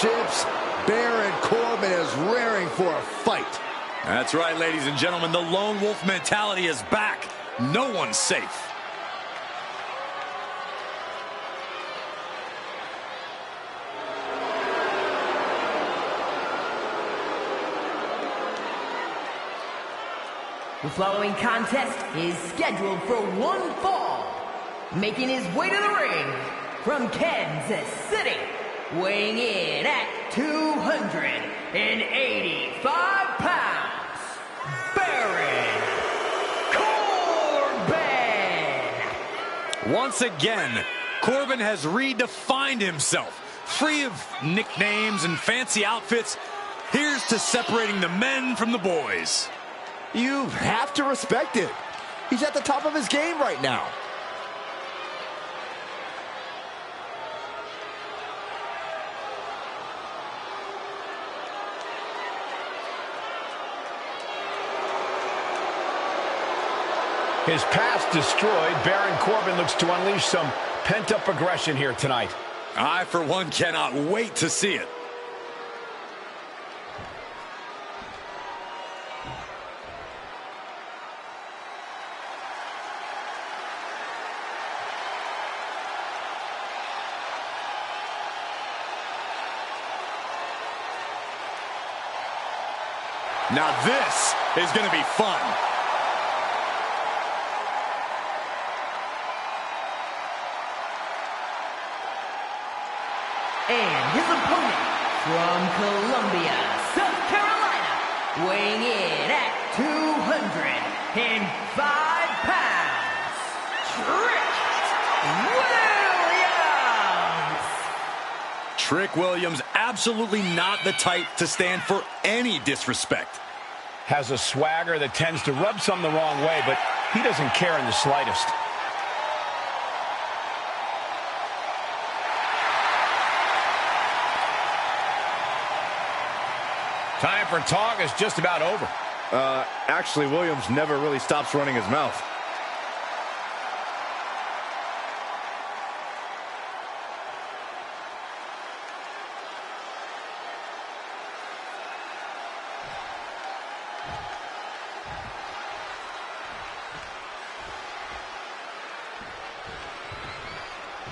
ships. Baron Corbin is raring for a fight. That's right, ladies and gentlemen. The lone wolf mentality is back. No one's safe. The following contest is scheduled for one fall. Making his way to the ring from Kansas City, weighing in at 285 pounds, Baron Corbin. Once again, Corbin has redefined himself. Free of nicknames and fancy outfits, here's to separating the men from the boys. You have to respect it. He's at the top of his game right now. His past destroyed, Baron Corbin looks to unleash some pent-up aggression here tonight. I, for one, cannot wait to see it. Now this is going to be fun. And his opponent from Columbia, South Carolina, weighing in at 205 pounds, Trick Williams. Trick Williams, absolutely not the type to stand for any disrespect. Has a swagger that tends to rub some the wrong way, but he doesn't care in the slightest. Time for talk is just about over. Actually, Williams never really stops running his mouth.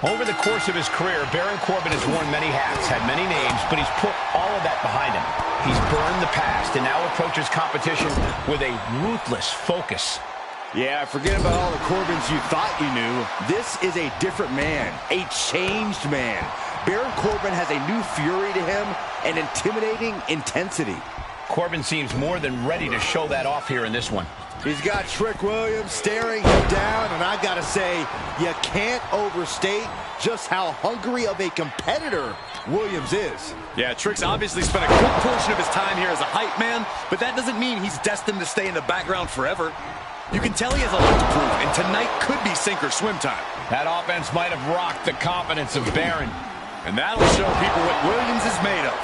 Over the course of his career, Baron Corbin has worn many hats, had many names, but he's put all of that behind him. He's burned the past and now approaches competition with a ruthless focus. Yeah, forget about all the Corbins you thought you knew. This is a different man, a changed man. Baron Corbin has a new fury to him, an intimidating intensity. Corbin seems more than ready to show that off here in this one. He's got Trick Williams staring him down, and I gotta say, you can't overstate just how hungry of a competitor Williams is. Yeah, Trick's obviously spent a good portion of his time here as a hype man, but that doesn't mean he's destined to stay in the background forever. You can tell he has a lot to prove, and tonight could be sink or swim time. That offense might have rocked the confidence of Baron. And that'll show people what Williams is made of.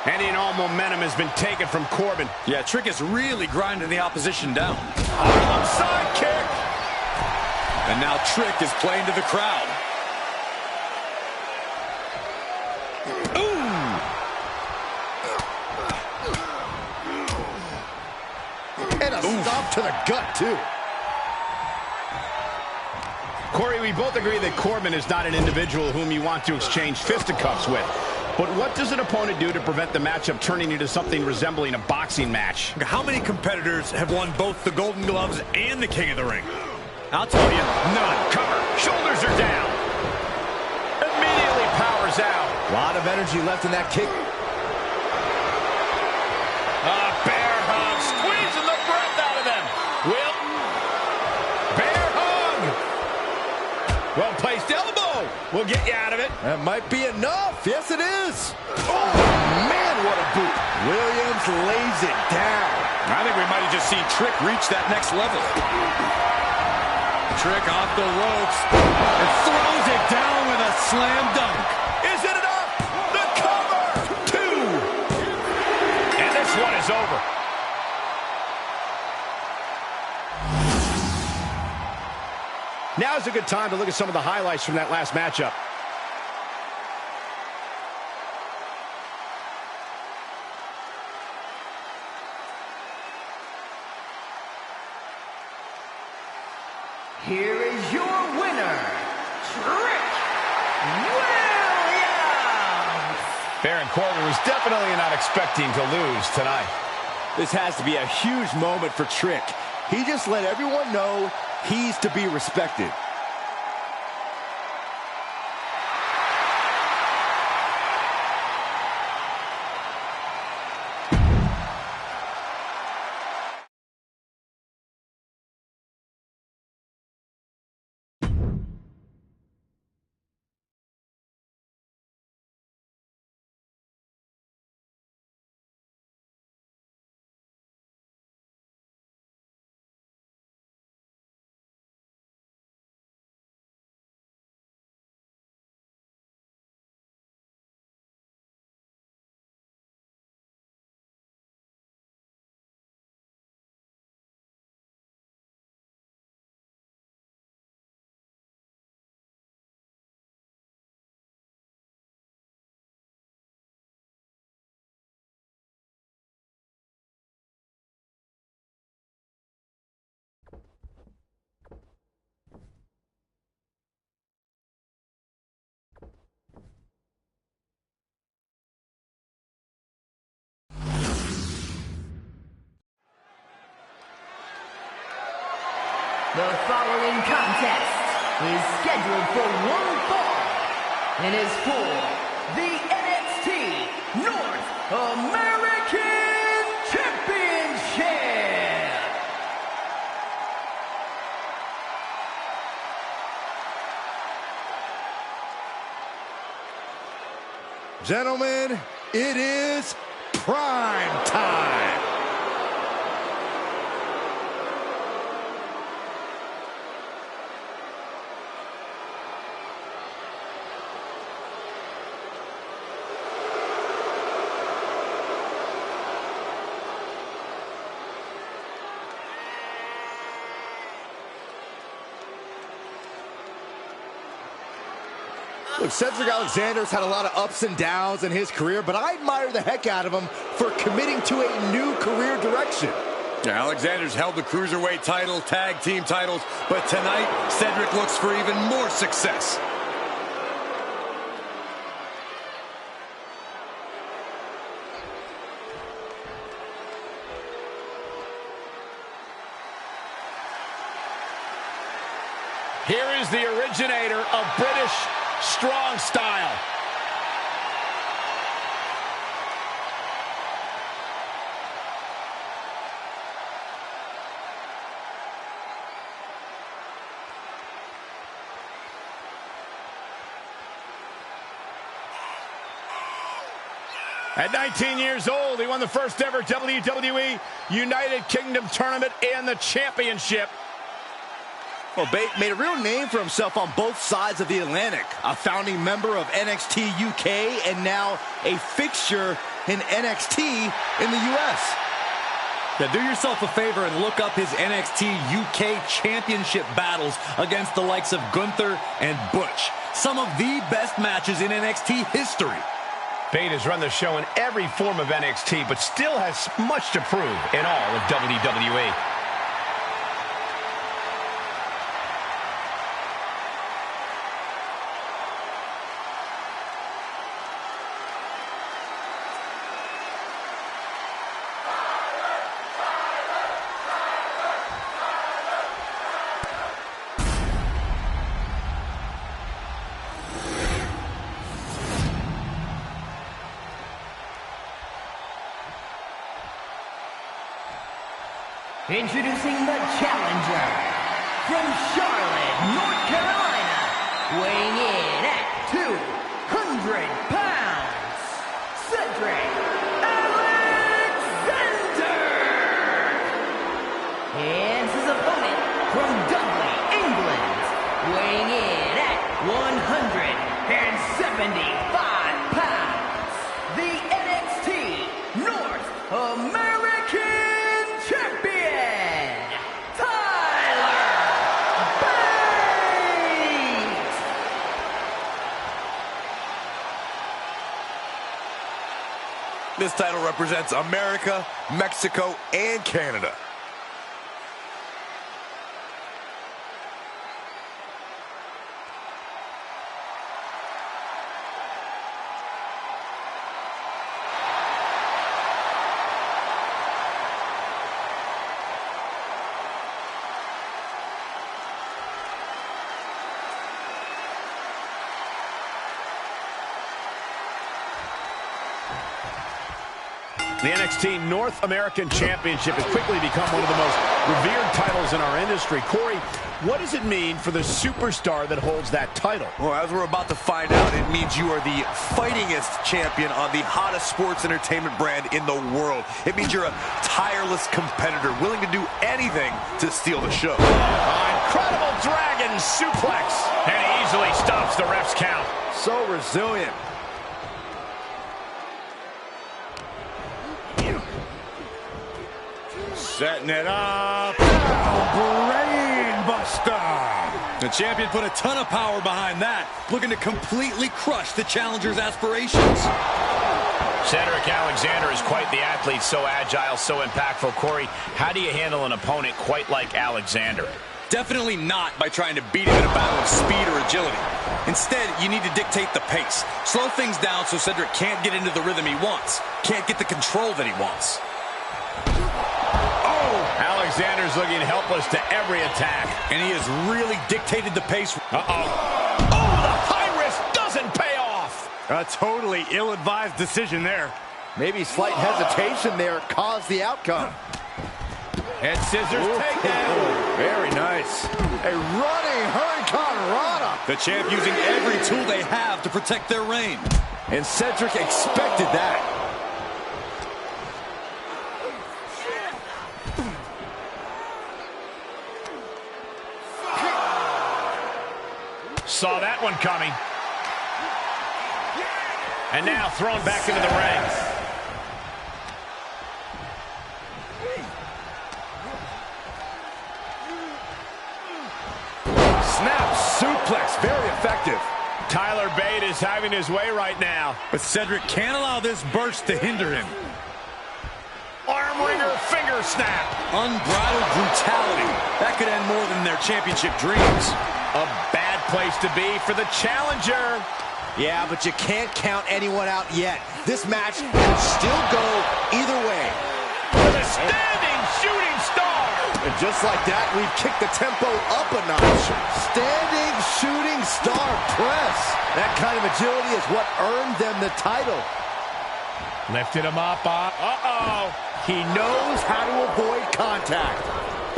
Any and all momentum has been taken from Corbin. Yeah, Trick is really grinding the opposition down. Harlem sidekick! And now Trick is playing to the crowd. Ooh! And a stomp to the gut, too. Corey, we both agree that Corbin is not an individual whom you want to exchange fisticuffs with. But what does an opponent do to prevent the matchup turning into something resembling a boxing match? How many competitors have won both the Golden Gloves and the King of the Ring? I'll tell you, none. Cover. Shoulders are down. Immediately powers out. A lot of energy left in that kick. Bear hug. Squeezing the breath out of them. Bear hug. Well-placed elbow. We'll get you out of it. That might be enough. Yes, it is. Oh, man, what a boot. Williams lays it down. I think we might have just seen Trick reach that next level. Trick off the ropes and throws it down with a slam dunk. Is it enough? The cover. 2. And this one is over. Now is a good time to look at some of the highlights from that last matchup. Baron Corbin was definitely not expecting to lose tonight. This has to be a huge moment for Trick. He just let everyone know he's to be respected. The following contest is scheduled for one fall and is for the NXT North American Championship. Gentlemen, it is prime time. Look, Cedric Alexander's had a lot of ups and downs in his career, but I admire the heck out of him for committing to a new career direction. Yeah, Alexander's held the Cruiserweight title, tag team titles, but tonight, Cedric looks for even more success. Here is the originator of British strong style. At 19 years old, he won the first ever WWE United Kingdom tournament and the championship. Well, Bate made a real name for himself on both sides of the Atlantic. A founding member of NXT UK and now a fixture in NXT in the US. Now do yourself a favor and look up his NXT UK championship battles against the likes of Gunther and Butch. Some of the best matches in NXT history. Bate has run the show in every form of NXT, but still has much to prove in all of WWE. Introducing the challenger from Charlotte, North Carolina, weighing in at 200 pounds, Cedric Alexander. And his opponent from Dudley, England, weighing in at 175 pounds, the NXT North American This title represents America, Mexico, and Canada. The NXT North American Championship has quickly become one of the most revered titles in our industry. Corey, what does it mean for the superstar that holds that title? Well, as we're about to find out, it means you are the fightingest champion on the hottest sports entertainment brand in the world. It means you're a tireless competitor, willing to do anything to steal the show. Incredible dragon suplex. And he easily stops the ref's count. So resilient. Setting it up. Brainbuster. The champion put a ton of power behind that, looking to completely crush the challenger's aspirations. Cedric Alexander is quite the athlete, so agile, so impactful. Corey, how do you handle an opponent quite like Alexander? Definitely not by trying to beat him in a battle of speed or agility. Instead, you need to dictate the pace. Slow things down so Cedric can't get into the rhythm he wants, can't get the control that he wants. Alexander's looking helpless to every attack. And he has really dictated the pace. Uh-oh. Oh, the high risk doesn't pay off. A totally ill-advised decision there. Maybe slight hesitation there caused the outcome. Head scissors takedown. Very nice. A running Hurricane Rana. The champ using every tool they have to protect their reign. And Cedric expected that. Saw that one coming. And now thrown back into the ring. Snap suplex, very effective. Tyler Bate is having his way right now. But Cedric can't allow this burst to hinder him. Arm wringer finger snap. Unbridled brutality. That could end more than their championship dreams. A bad place to be for the challenger. Yeah, but you can't count anyone out yet. This match can still go either way. The standing shooting star. And just like that, we've kicked the tempo up a notch. Standing shooting star press. That kind of agility is what earned them the title. Lifted him up. Uh-oh. He knows how to avoid contact.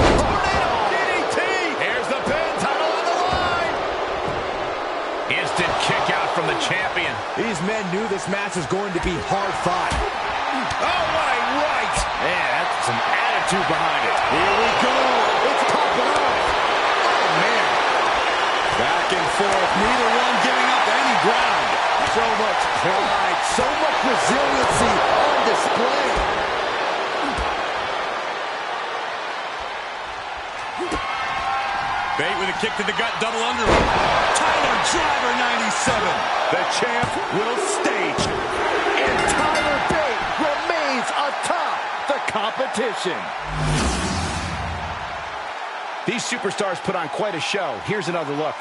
Tornado DDT. Here's the pin. Title on the line. Instant kick out from the champion. These men knew this match was going to be hard fought. Oh, what a right. Man, that's some attitude behind it. Here we go. It's popping off. Oh, man. Back and forth. Neither one giving up any ground. So much pride. So much resiliency on display. Bate with a kick to the gut, double underhook. Tyler Driver 97. The champ will stage. And Tyler Bate remains atop the competition. These superstars put on quite a show. Here's another look.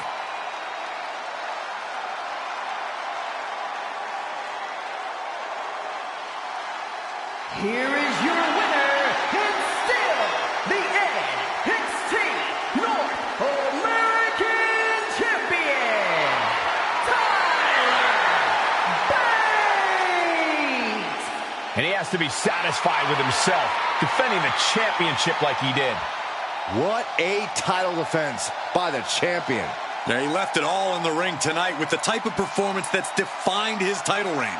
Here is your winner, and still the NXT North American Champion, Tyler Bate! And he has to be satisfied with himself, defending the championship like he did. What a title defense by the champion. Yeah, he left it all in the ring tonight with the type of performance that's defined his title reign.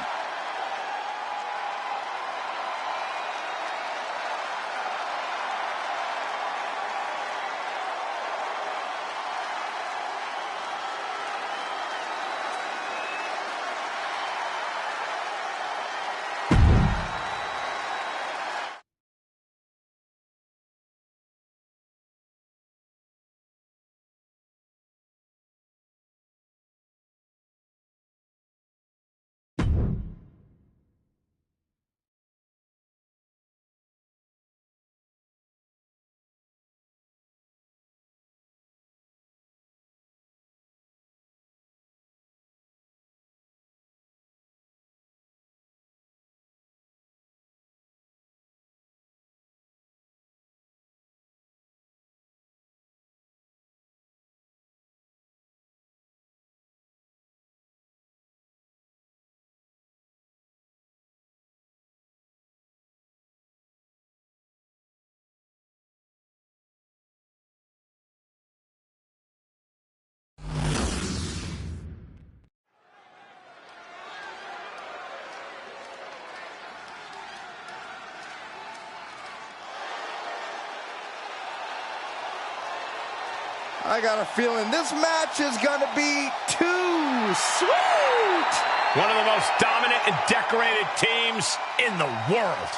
I got a feeling this match is going to be too sweet. One of the most dominant and decorated teams in the world.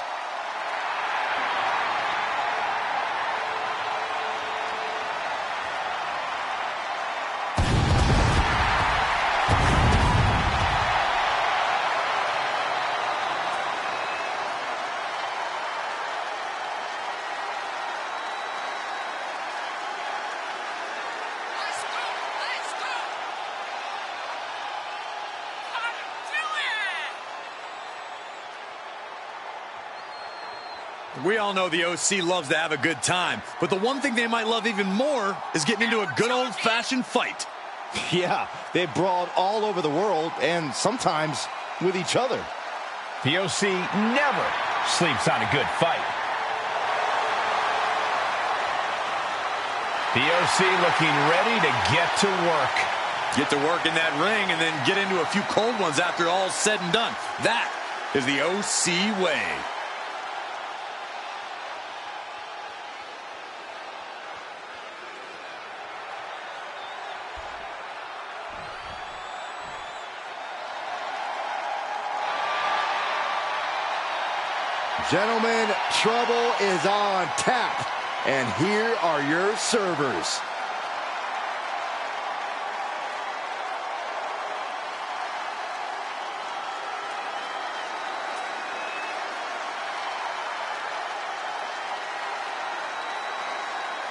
We all know the OC loves to have a good time, but the one thing they might love even more is getting into a good old-fashioned fight. Yeah, they brawled all over the world and sometimes with each other. The OC never sleeps on a good fight. The OC looking ready to get to work. Get to work in that ring and then get into a few cold ones after all's said and done. That is the OC way. Gentlemen, trouble is on tap, and here are your servers.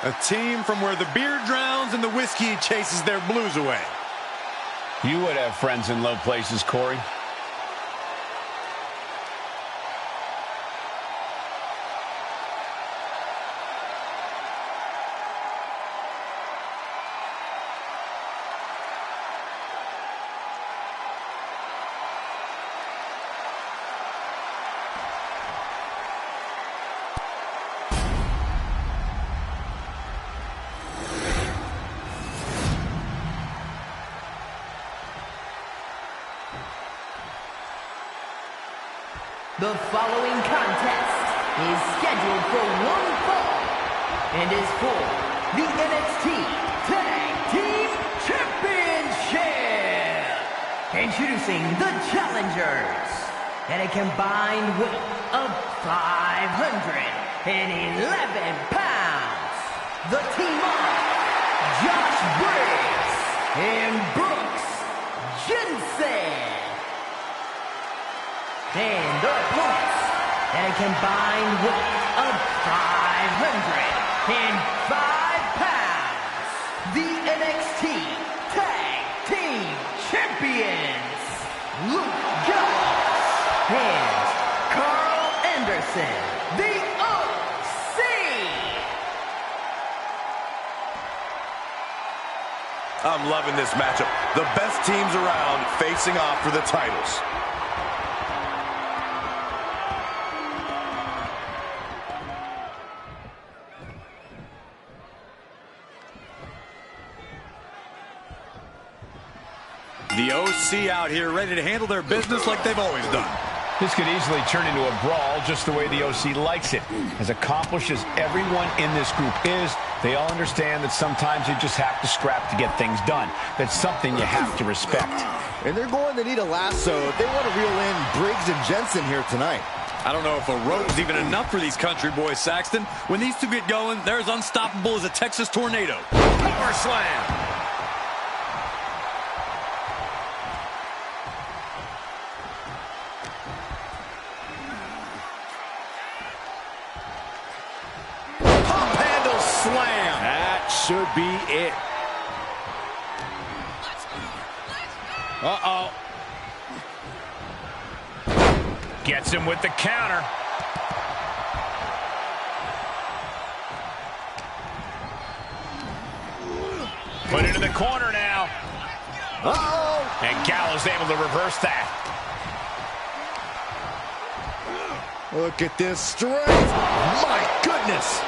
A team from where the beer drowns and the whiskey chases their blues away. You would have friends in low places, Corey. The following contest is scheduled for one fall and is for the NXT Tag Team Championship. Introducing the challengers at a combined weight of 511 pounds. The team of Josh Briggs and Brooks Jensen. And their opponents at a combined weight of 505 pounds. The NXT Tag Team Champions, Luke Gallows and Carl Anderson, the OC. I'm loving this matchup. The best teams around facing off for the titles. The OC out here ready to handle their business like they've always done. This could easily turn into a brawl just the way the OC likes it. As accomplished as everyone in this group is, they all understand that sometimes you just have to scrap to get things done. That's something you have to respect. And they're going to need a lasso if they want to reel in Briggs and Jensen here tonight. I don't know if a rope is even enough for these country boys, Saxton. When these two get going, they're as unstoppable as a Texas tornado. Power slam! Slam. That should be it. Uh-oh. Gets him with the counter. Put into the corner now. Uh-oh. And Gallows able to reverse that. Look at this strength. My goodness.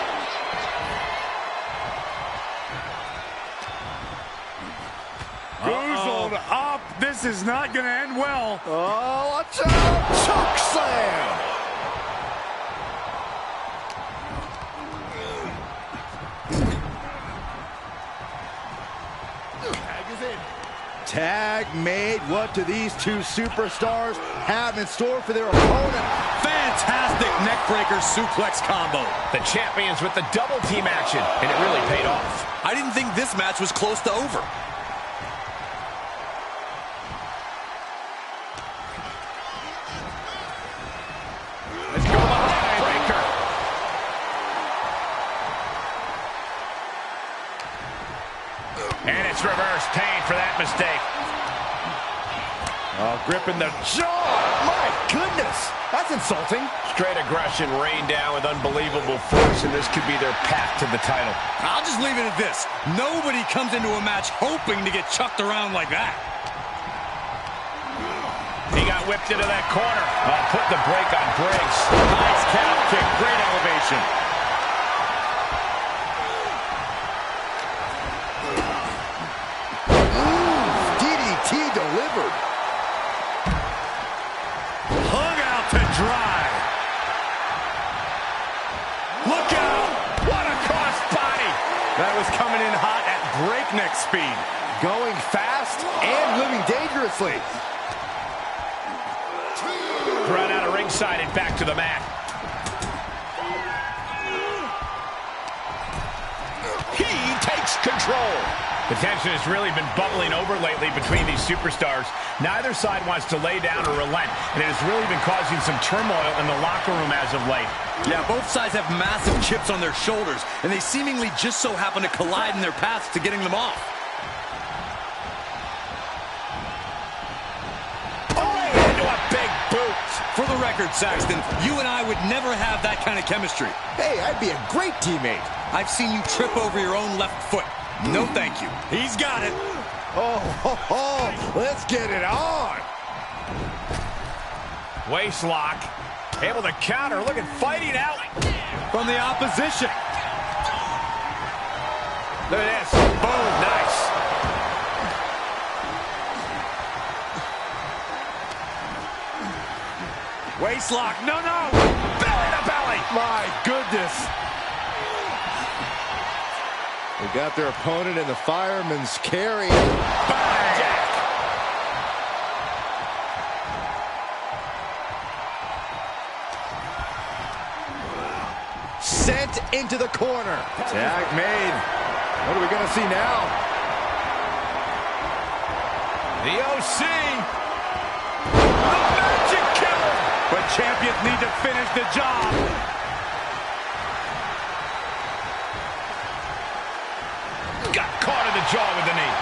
Goozled up. This is not going to end well. Oh, watch out. Choke slam. Tag made. What do these two superstars have in store for their opponent? Fantastic neckbreaker suplex combo. The champions with the double team action, and it really paid off. I didn't think this match was close to over. Let's go behind. Breaker. And it's reverse pain for that mistake. Oh, gripping the jaw. My goodness. That's insulting. Straight aggression rained down with unbelievable force, and this could be their path to the title. I'll just leave it at this. Nobody comes into a match hoping to get chucked around like that. He got whipped into that corner. Put the break on Briggs. Nice calf kick. Great elevation. DDT delivered. Hung out to dry. Look out. What a cross body. That was coming in hot at breakneck speed. Going fast and living dangerously. Run out of ringside and back to the mat. He takes control. The tension has really been bubbling over lately between these superstars. Neither side wants to lay down or relent, and it has really been causing some turmoil in the locker room as of late. Yeah, both sides have massive chips on their shoulders, and they seemingly just so happen to collide in their paths to getting them off. For the record, Saxton, you and I would never have that kind of chemistry. Hey, I'd be a great teammate. I've seen you trip over your own left foot. No thank you. He's got it. Oh, ho, ho. Let's get it on. Waist lock. Able to counter. Look at fighting out. From the opposition. Look at this. Boom. Nice. Waist lock. No. Belly to belly. My goodness. They got their opponent in the fireman's carry. Bang. Sent into the corner. Tag made. What are we going to see now? The OC. The magic killer. But champions need to finish the job. Got caught in the jaw with the knee.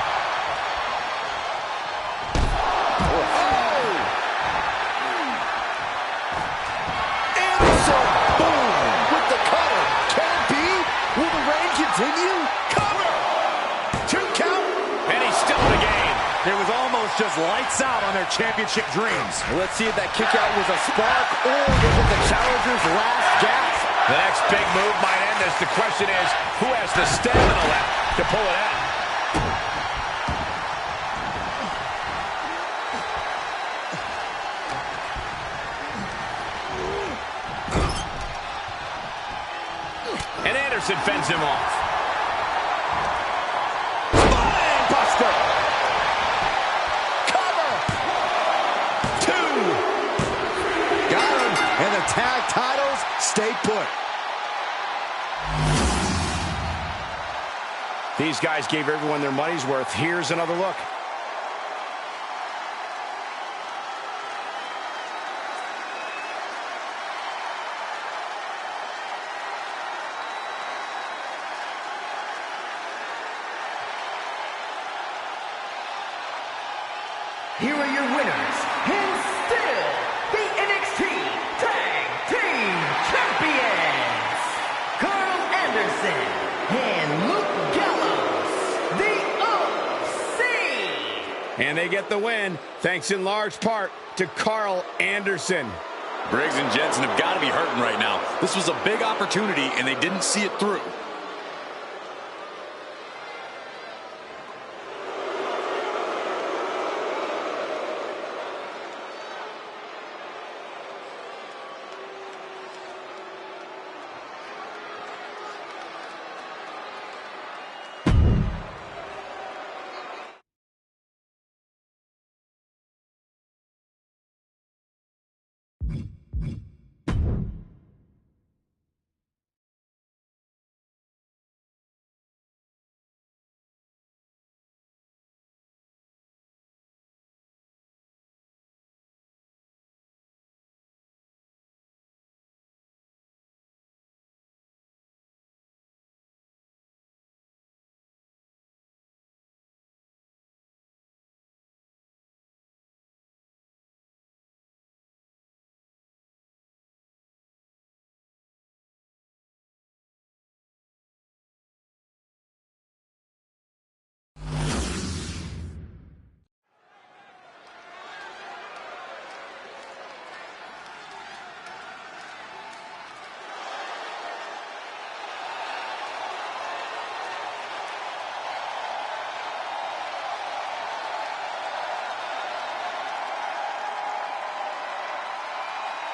Anderson, boom, with the cutter. Can it be? Will the reign continue? Cover. 2 count. And he's still in the game. It was almost just lights out on their championship dreams. Let's see if that kick out was a spark or is it the challenger's last gasp. The next big move might end this. The question is, who has the stamina left to pull it out? And Anderson fends him off. Spine buster. Cover. 2. Got him. And the tag titles stay put. These guys gave everyone their money's worth. Here's another look. Here are your winners, and still the NXT Tag Team Champions, Carl Anderson and Luke Gallows, the OC. And they get the win, thanks in large part to Carl Anderson. Briggs and Jensen have got to be hurting right now. This was a big opportunity, and they didn't see it through.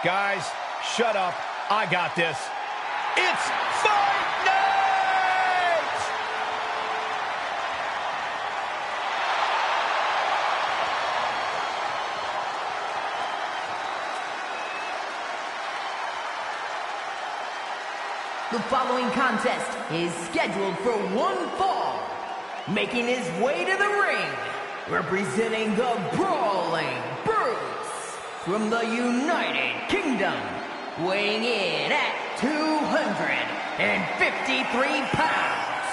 Guys, shut up. I got this. It's fight night! The following contest is scheduled for one fall. Making his way to the ring, representing the Brawling Brutes from the United Kingdom, weighing in at 253 pounds,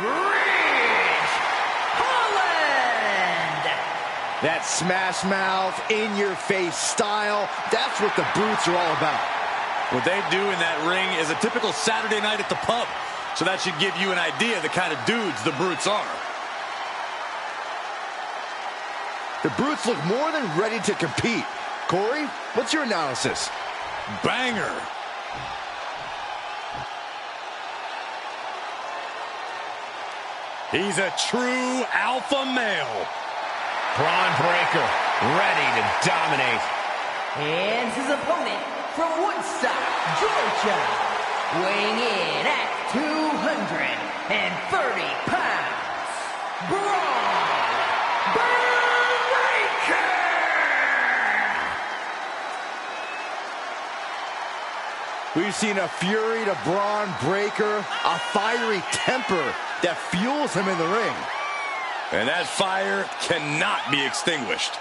Ridge Holland! That smash mouth, in-your-face style, that's what the Brutes are all about. What they do in that ring is a typical Saturday night at the pub. So that should give you an idea of the kind of dudes the Brutes are. The Brutes look more than ready to compete. Corey, what's your analysis? Banger. He's a true alpha male. Braun Breaker, ready to dominate. And his opponent from Woodstock, Georgia, weighing in at 230 pounds, Braun Breaker! We've seen a fury to Braun Breaker, a fiery temper that fuels him in the ring. And that fire cannot be extinguished.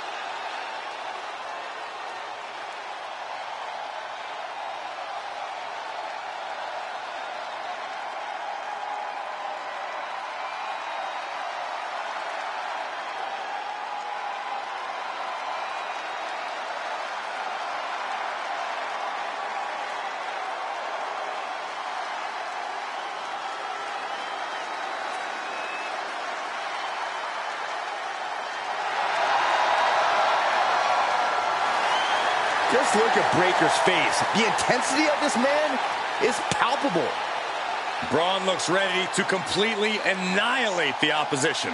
Just look at Breaker's face. The intensity of this man is palpable. Braun looks ready to completely annihilate the opposition.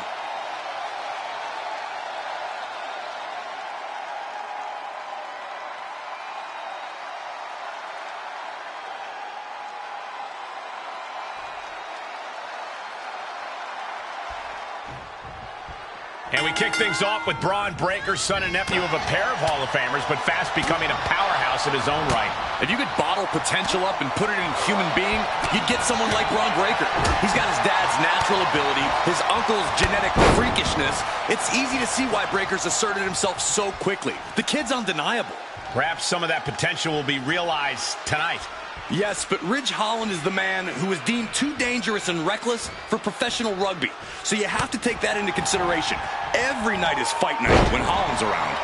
And we kick things off with Braun Breaker, son and nephew of a pair of Hall of Famers, but fast becoming a powerhouse of his own right. If you could bottle potential up and put it in a human being, you'd get someone like Braun Breaker. He's got his dad's natural ability, his uncle's genetic freakishness. It's easy to see why Breaker's asserted himself so quickly. The kid's undeniable. Perhaps some of that potential will be realized tonight. Yes, but Ridge Holland is the man who is deemed too dangerous and reckless for professional rugby. So you have to take that into consideration. Every night is fight night when Holland's around.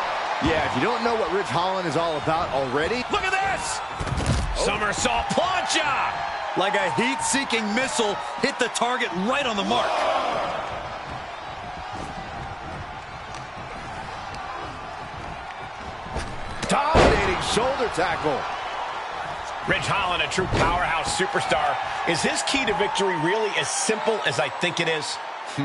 Yeah, if you don't know what Ridge Holland is all about already, Look at this! Somersault plancha! Like a heat-seeking missile, hit the target right on the mark. dominating shoulder tackle. Ridge Holland, a true powerhouse superstar. Is his key to victory really as simple as I think it is?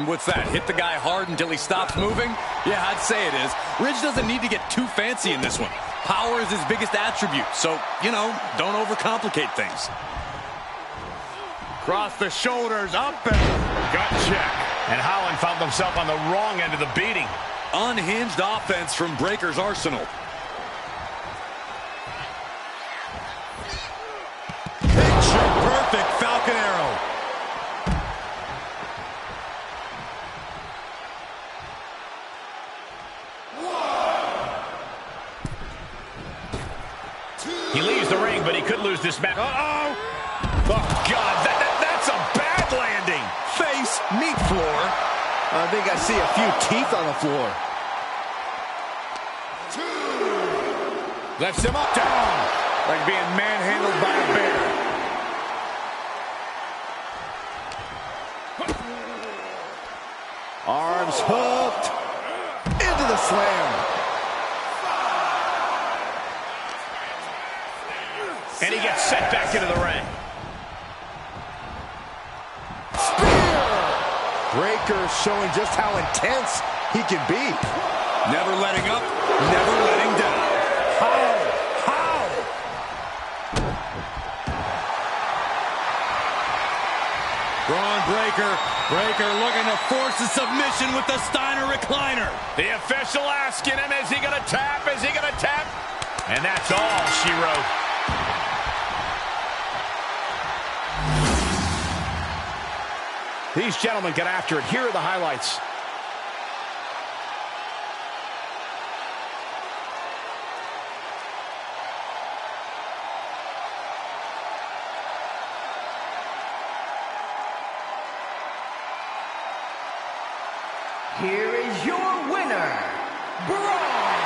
What's that? Hit the guy hard until he stops moving? Yeah, I'd say it is. Ridge doesn't need to get too fancy in this one. Power is his biggest attribute, so, you know, don't overcomplicate things. Cross the shoulders, up and gut check. And Holland found himself on the wrong end of the beating. Unhinged offense from Breaker's arsenal. Perfect Falcon Arrow. He leaves the ring, but he could lose this match. Uh-oh! Oh, God, that's a bad landing. Face, meat floor. I think I see a few teeth on the floor. Lifts him up, down, like being manhandled by a bear. Arms hooked. Into the slam. And he gets sent back into the ring. Spear! Breaker showing just how intense he can be. Never letting up, never letting down. How? Breaker. Breaker looking to force a submission with the Steiner recliner. The official asking him, is he going to tap? Is he going to tap? And that's all she wrote. These gentlemen get after it. Here are the highlights. Here is your winner, Braun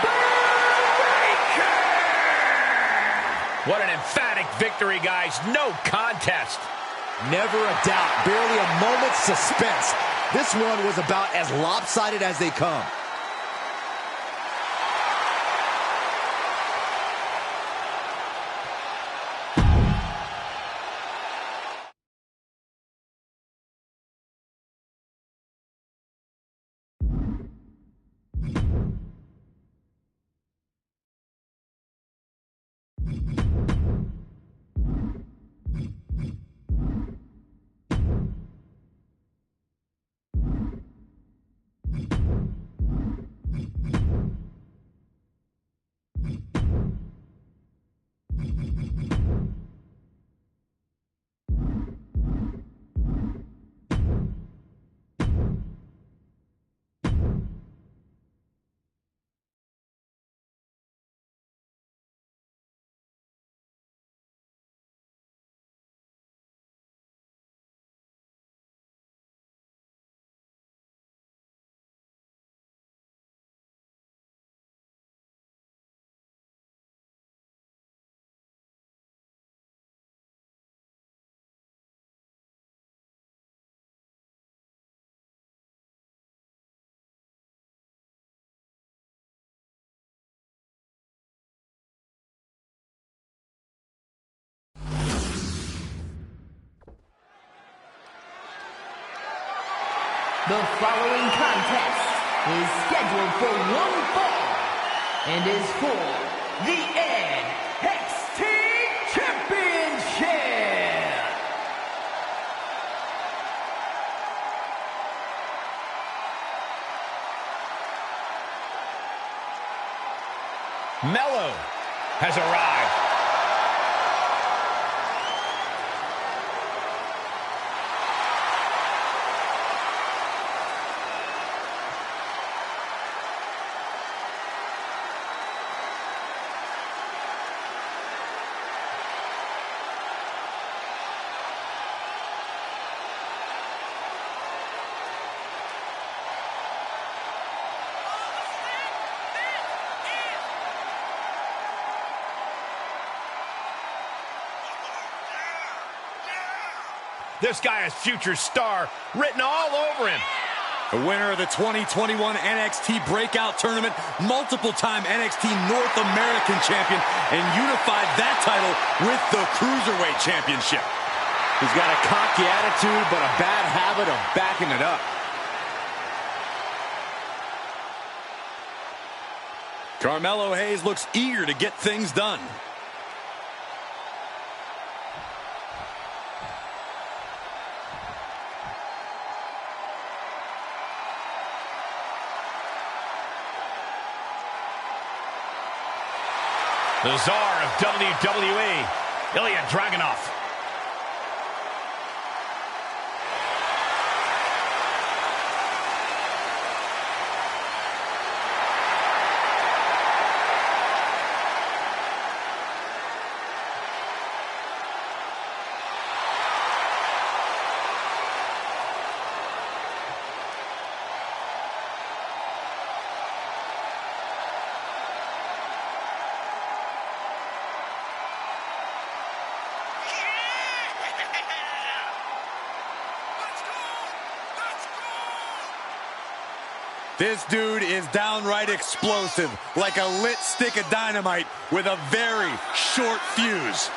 Breaker! What an emphatic victory, guys. No contest. Never a doubt, barely a moment's suspense. This one was about as lopsided as they come. The following contest is scheduled for one fall and is for the NXT Championship. Mello has arrived. This guy is future star written all over him. The winner of the 2021 NXT Breakout Tournament, multiple-time NXT North American champion, and unified that title with the Cruiserweight Championship. He's got a cocky attitude, but a bad habit of backing it up. Carmelo Hayes looks eager to get things done. The czar of WWE, Ilya Dragunov. This dude is downright explosive, like a lit stick of dynamite with a very short fuse.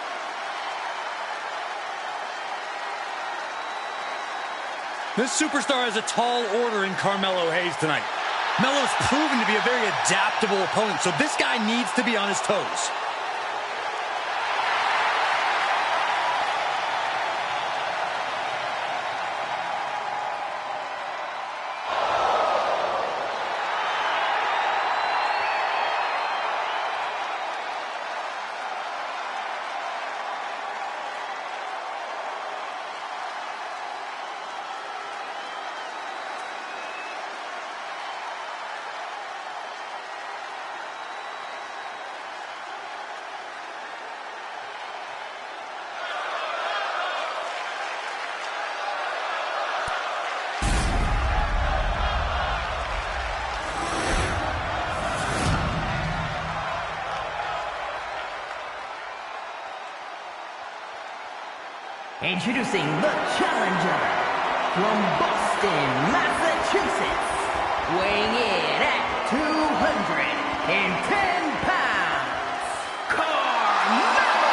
This superstar has a tall order in Carmelo Hayes tonight. Melo's proven to be a very adaptable opponent, so this guy needs to be on his toes. Introducing the challenger from Boston, Massachusetts, weighing in at 210 pounds, Carmelo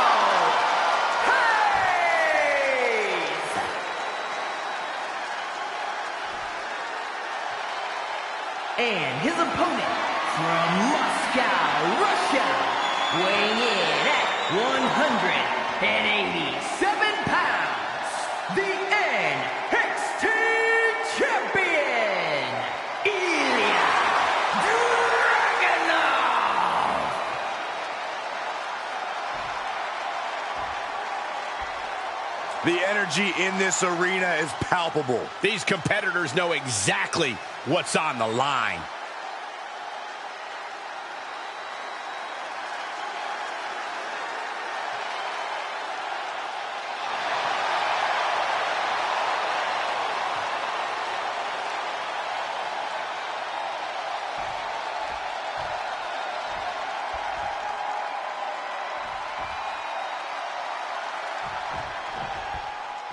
Hayes! And his opponent from Moscow, Russia, weighing in at 187 pounds, the NXT Champion, Ilya Dragunov! The energy in this arena is palpable. These competitors know exactly what's on the line.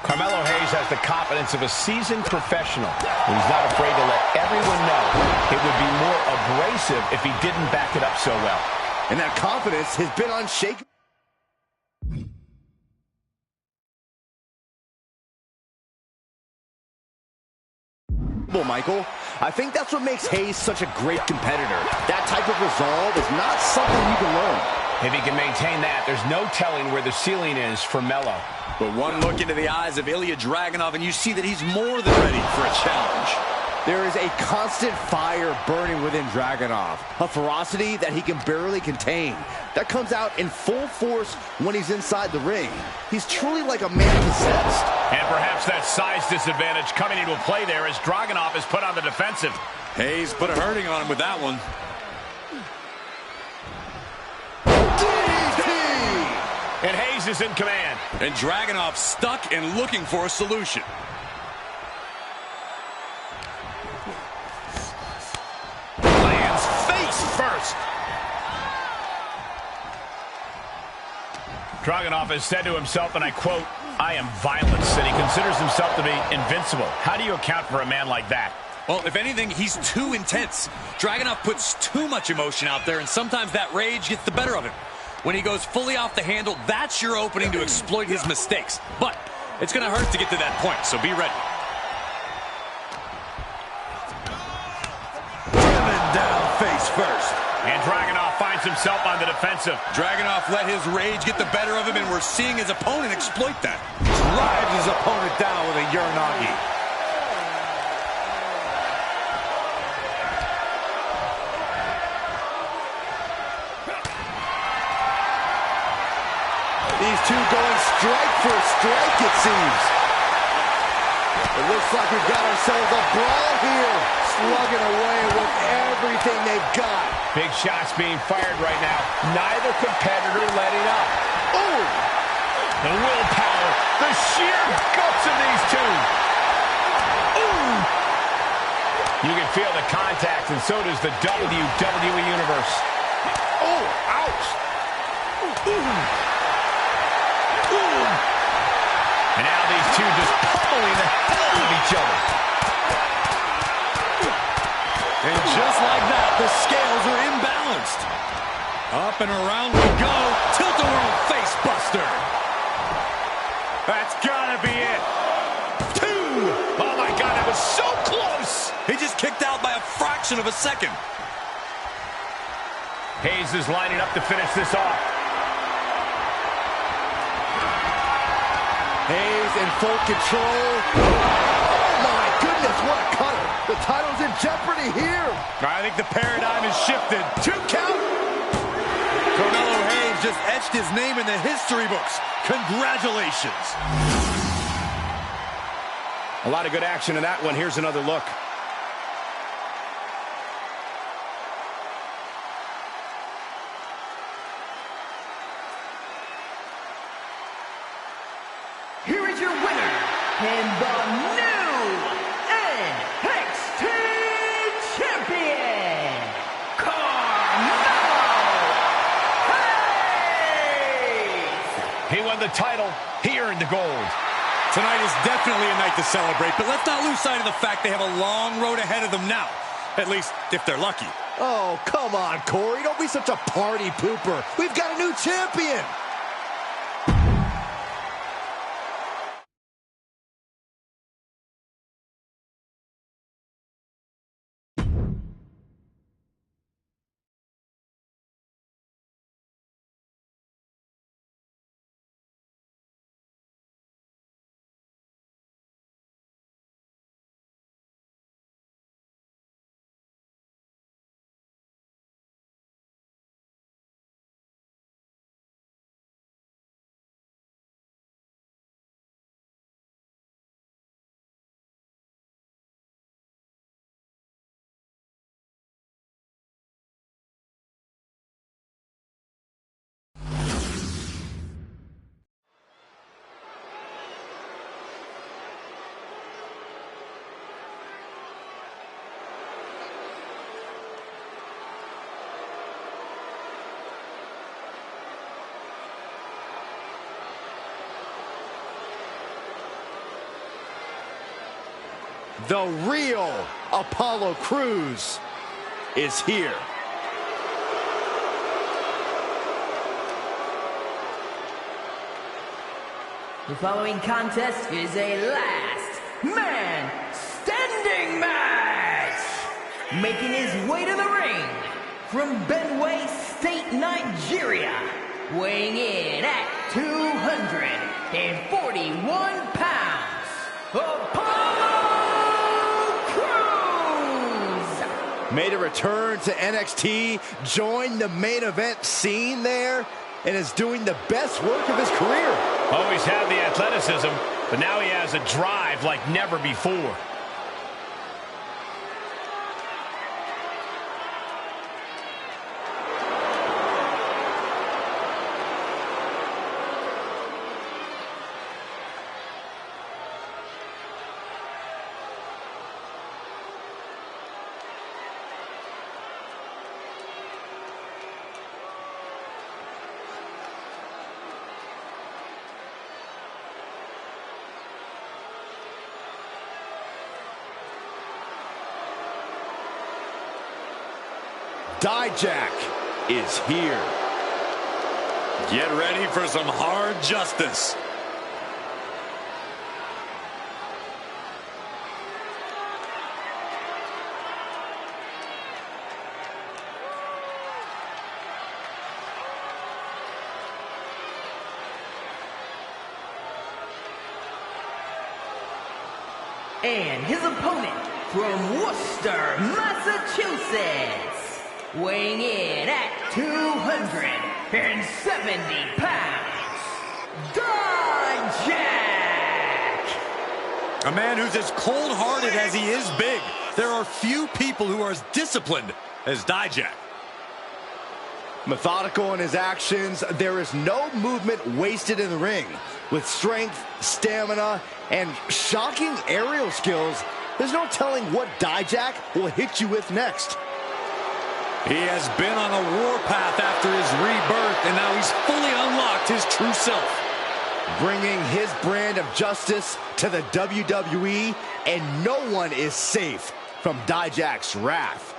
Carmelo Hayes has the confidence of a seasoned professional. He's not afraid to let everyone know it would be more abrasive if he didn't back it up so well. And that confidence has been unshaken. Well, Michael, I think that's what makes Hayes such a great competitor. That type of resolve is not something you can learn. If he can maintain that, there's no telling where the ceiling is for Melo. But one look into the eyes of Ilya Dragunov, and you see that he's more than ready for a challenge. There is a constant fire burning within Dragunov, a ferocity that he can barely contain. That comes out in full force when he's inside the ring. He's truly like a man possessed. And perhaps that size disadvantage coming into play there as Dragunov is put on the defensive. Hayes put a hurting on him with that one. And Hayes is in command. And Dragunov stuck and looking for a solution. Lands face first. Dragunov has said to himself, and I quote, "I am violence," and he considers himself to be invincible. How do you account for a man like that? Well, if anything, he's too intense. Dragunov puts too much emotion out there, and sometimes that rage gets the better of him. When he goes fully off the handle, that's your opening to exploit his mistakes. But it's going to hurt to get to that point, so be ready. Driven down face first. And Dragunov finds himself on the defensive. Dragunov let his rage get the better of him, and we're seeing his opponent exploit that. Drives his opponent down with a Uranagi. These two going strike for strike, it seems. It looks like we've got ourselves a brawl here. Slugging away with everything they've got. Big shots being fired right now. Neither competitor letting up. Oh! The willpower, the sheer guts of these two. Ooh! You can feel the contact, and so does the WWE Universe. Oh, ouch! Ooh. And now these two just pummeling the hell out of each other. And just like that, the scales are imbalanced. Up and around we go. Tilt-a-whirl face buster. That's gotta be it. 2! Oh my God, that was so close! He just kicked out by a fraction of a second. Hayes is lining up to finish this off. Hayes in full control. Oh my goodness, what a cutter. The title's in jeopardy here. I think the paradigm has shifted. 2 count. Carmelo Hayes just etched his name in the history books. Congratulations. A lot of good action in that one. Here's another look. Here is your winner, and the new NXT Champion, Carmelo Hayes! He won the title. He earned the gold. Tonight is definitely a night to celebrate, but let's not lose sight of the fact they have a long road ahead of them now. At least, if they're lucky. Oh, come on, Corey. Don't be such a party pooper. We've got a new champion. The real Apollo Crews is here. The following contest is a last man standing match. Making his way to the ring from Benue State, Nigeria, weighing in at 241 pounds, Apollo Crews! Made a return to NXT, joined the main event scene there, and is doing the best work of his career. Always had the athleticism, but now he has a drive like never before. Dijak is here. Get ready for some hard justice. And his opponent from Worcester, Massachusetts, weighing in at 270 pounds, Dijak! A man who's as cold-hearted as he is big. There are few people who are as disciplined as Dijak. Methodical in his actions, there is no movement wasted in the ring. With strength, stamina, and shocking aerial skills, there's no telling what Dijak will hit you with next. He has been on a warpath after his rebirth, and now he's fully unlocked his true self. Bringing his brand of justice to the WWE, and no one is safe from Dijak's wrath.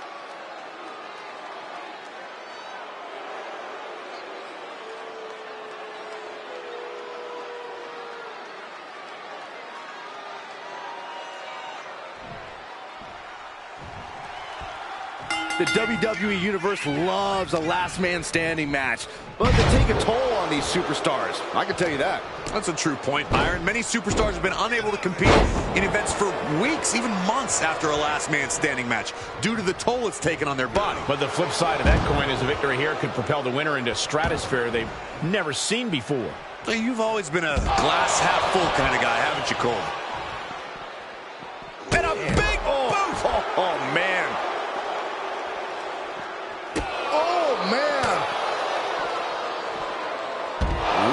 The WWE Universe loves a last man standing match, but they take a toll on these superstars. I can tell you that. That's a true point, Byron. Many superstars have been unable to compete in events for weeks, even months after a last man standing match, due to the toll it's taken on their body. But the flip side of that coin is a victory here could propel the winner into a stratosphere they've never seen before. You've always been a glass half full kind of guy, haven't you, Cole? And a big boot! Oh, man. Oh, man.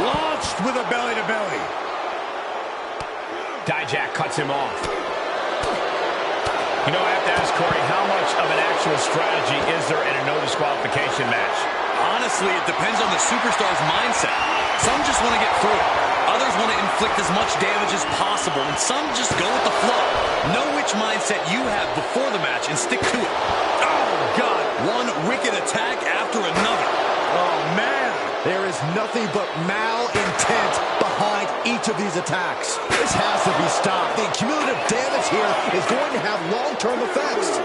Launched with a belly-to-belly. Dijak cuts him off. You know, I have to ask Corey, how much of an actual strategy is there in a no disqualification match? Honestly, it depends on the superstar's mindset. Some just want to get through it. Others want to inflict as much damage as possible, and some just go with the flow. Know which mindset you have before the match and stick to it. Oh, God. One wicked attack after another. Oh, man. There is nothing but malintent behind each of these attacks. This has to be stopped. The cumulative damage here is going to have long-term effects.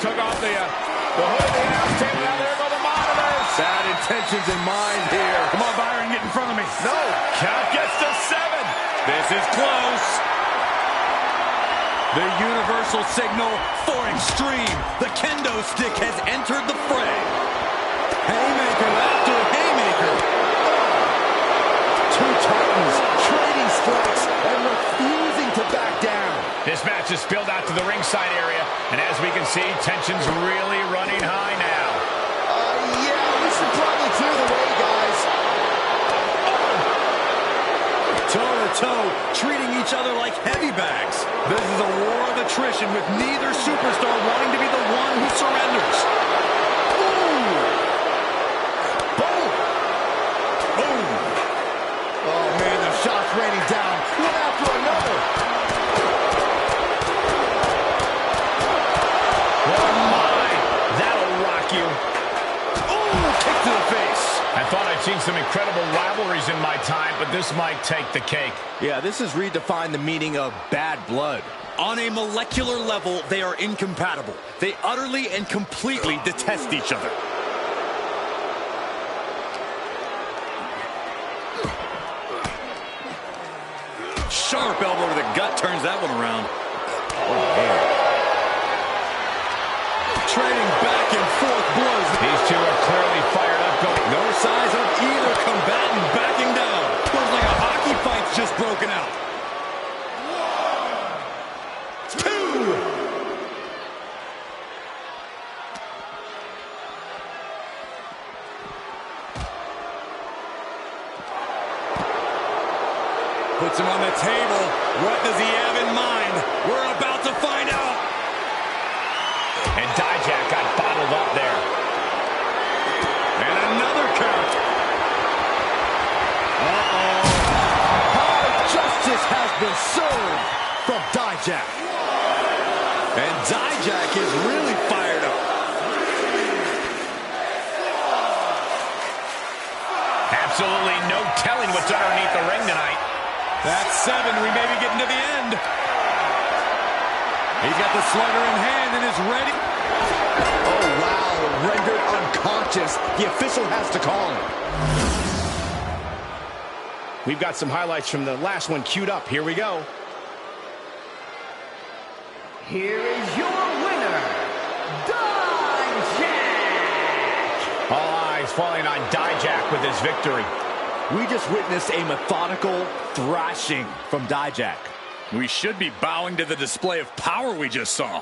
Took off the hood of the announce table. Now there go the monitors. Bad intentions in mind here. Come on, Byron, get in front of me. No. Count gets to 7. This is close. The universal signal for extreme. The kendo stick has entered the fray. Haymaker after haymaker. Two Titans trading strikes and refusing to back down. This match is spilled out to the ringside area, and as we can see, tension's really running high now. Yeah, we should probably clear the way, guys. Toe-to-toe, treating each other like heavy bags. This is a war of attrition with neither superstar wanting to be the one who surrenders. Boom! Oh, man, the shots raining down, one after another. Oh, my. That'll rock you. Ooh, kick to the face. I thought I'd seen some incredible rivalries in my time, but this might take the cake. Yeah, this has redefined the meaning of bad blood. On a molecular level, they are incompatible. They utterly and completely detest each other. Sharp elbow to the gut turns that one around. Oh, man. Trading back and forth blows. These two are clearly fired up. No signs of either combatant backing down. Looks like a hockey fight's just broken out. 2. Puts him on the table. What does he have in mind? We're about to find out. And Dijak got bottled up there. And another count. Justice has been served from Dijak. And Dijak is really fired up. Absolutely no telling what's underneath the ring tonight. That's 7. We may be getting to the end. He's got the slugger in hand and is ready. Oh, wow. Rendered unconscious. The official has to call him. We've got some highlights from the last one queued up. Here we go. Here is your winner, Dijak! All eyes falling on Dijak with his victory. We just witnessed a methodical thrashing from Dijak. We should be bowing to the display of power we just saw.